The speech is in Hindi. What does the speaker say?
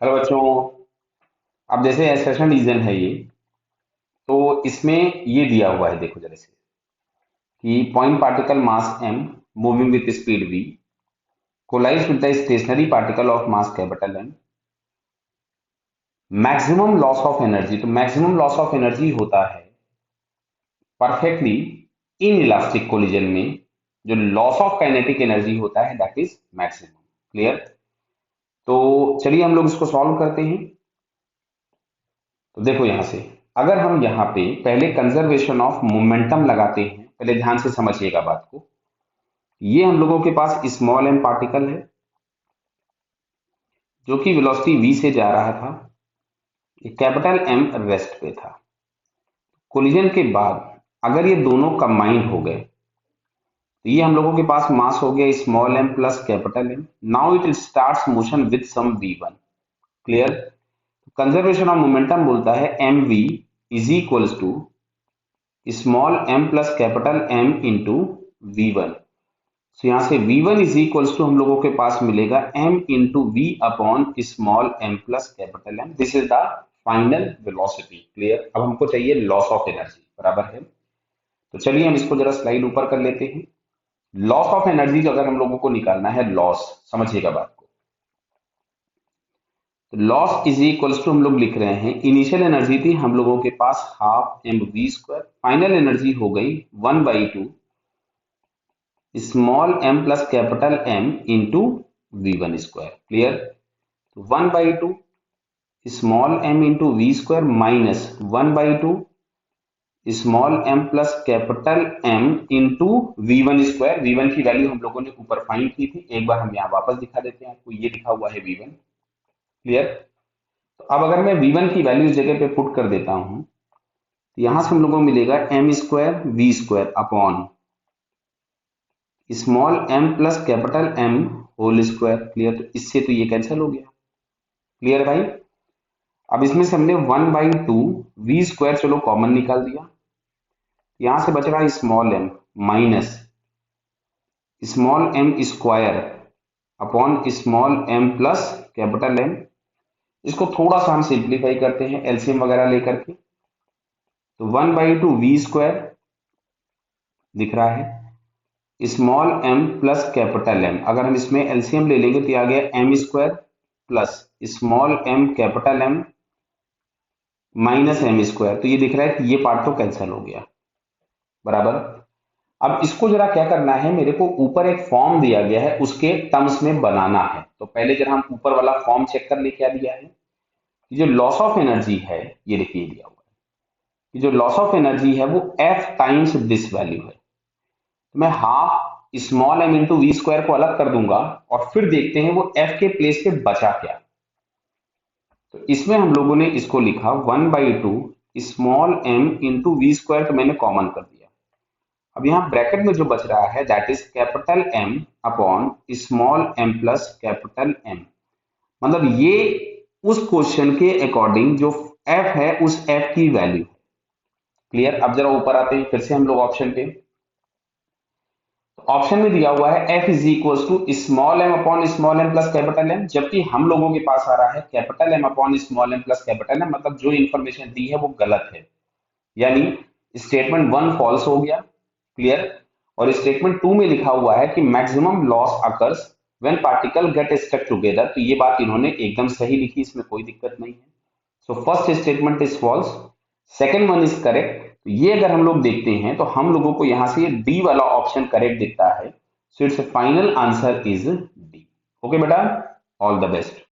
हेलो बच्चों। अब जैसे एक्सप्रेशन रीजन है ये, तो इसमें ये दिया हुआ है, देखो जरा से कि point particle mass m moving with speed v collide with the stationary particle of mass capital M। Maximum loss of energy, तो मैक्सिमम लॉस ऑफ एनर्जी होता है परफेक्टली इन इलास्टिक कोलिजन में। जो लॉस ऑफ काइनेटिक एनर्जी होता है दैट इज मैक्सिमम। क्लियर? तो चलिए हम लोग इसको सॉल्व करते हैं। तो देखो यहां से, अगर हम यहाँ पे पहले कंजर्वेशन ऑफ मोमेंटम लगाते हैं, पहले ध्यान से समझिएगा बात को। ये हम लोगों के पास स्मॉल एम पार्टिकल है जो कि वेलोसिटी v से जा रहा था, ये कैपिटल M रेस्ट पे था। कोलिजन के बाद अगर ये दोनों कंबाइन हो गए तो ये हम लोगों के पास मास हो गया small m plus capital M। Now it starts motion with some v1। Clear? Conservation of momentum बोलता है mv is equals to small m plus capital M into v1। तो यहां से v1 इज इक्वल्स टू हम लोगों के पास मिलेगा m into v upon small m plus capital M। This is the final velocity. Clear? अब हमको चाहिए लॉस ऑफ एनर्जी, बराबर है। तो चलिए हम इसको जरा स्लाइड ऊपर कर लेते हैं। लॉस ऑफ एनर्जी जो अगर हम लोगों को निकालना है, लॉस, समझिएगा बात को। तो लॉस इज इक्वल्स टू हम लोग लिख रहे हैं, इनिशियल एनर्जी थी हम लोगों के पास half M V square, final energy हो गई 1/2 small m plus capital M into v1 square. Clear? तो 1/2 small m into V square minus 1/2 small m plus capital M into v1 square. v1 की वैल्यू हम लोगों ने ऊपर फाइंड की थी, एक बार हम यहाँ वापस दिखा देते हैं आपको। ये लिखा हुआ है v1। क्लियर? तो अब अगर मैं v1 की वैल्यू इस जगह पे पुट कर देता हूं तो यहां से हम लोगों को मिलेगा m square V square upon small m plus capital M whole square. Clear? तो इससे तो ये कैंसिल हो गया। क्लियर भाई? अब इसमें से हमने 1/2 वी स्क्वायर चलो कॉमन निकाल दिया, यहां से बच रहा small m minus small m square upon small m plus capital M। इसको थोड़ा सा हम सिंप्लीफाई करते हैं एलसीएम वगैरह लेकर के। तो 1/2 वी स्क्वायर दिख रहा है small m plus capital M। अगर हम इसमें एलसीएम ले लेंगे तो ये आ गया m square plus small m capital M minus m square. तो ये दिख रहा है कि ये पार्ट तो कैंसिल हो गया, बराबर। अब इसको जरा क्या करना है, मेरे को ऊपर एक फॉर्म दिया गया है उसके टर्म्स में बनाना है। तो पहले जरा हम ऊपर वाला फॉर्म चेक कर ले, क्या दिया है। कि जो लॉस ऑफ एनर्जी है, ये देखिए दिया हुआ है कि जो लॉस ऑफ एनर्जी है वो f टाइम्स दिस वैल्यू है। तो मैं half small m into V square को अलग कर दूंगा और फिर देखते हैं वो f के प्लेस पे बचा क्या। तो इसमें हम लोगों ने इसको लिखा 1/2 small m into V square, तो मैंने कॉमन कर दिया। अब यहाँ ब्रैकेट में जो बच रहा है that is capital M upon small m plus capital M। मतलब ये उस क्वेश्चन के अकॉर्डिंग जो f है उस f की वैल्यू है। क्लियर? अब जरा ऊपर आते हैं फिर से हम लोग ऑप्शन पे। ऑप्शन में दिया हुआ है f is equal to small m upon small m plus capital M, जबकि हम लोगों के पास आ रहा है capital M upon small m plus capital M। मतलब जो इंफॉर्मेशन दी है वो गलत है, यानी स्टेटमेंट 1 फॉल्स हो गया। क्लियर? और स्टेटमेंट 2 में लिखा हुआ है कि maximum loss occurs when particle get stuck together. तो ये बात इन्होंने एकदम सही लिखी, इसमें कोई दिक्कत नहीं है। So first statement is false, second one is correct. तो ये अगर हम लोग देखते हैं तो हम लोगों को यहां से ये डी वाला ऑप्शन करेक्ट दिखता है। So it's final answer is D. Okay बेटा, ऑल द बेस्ट।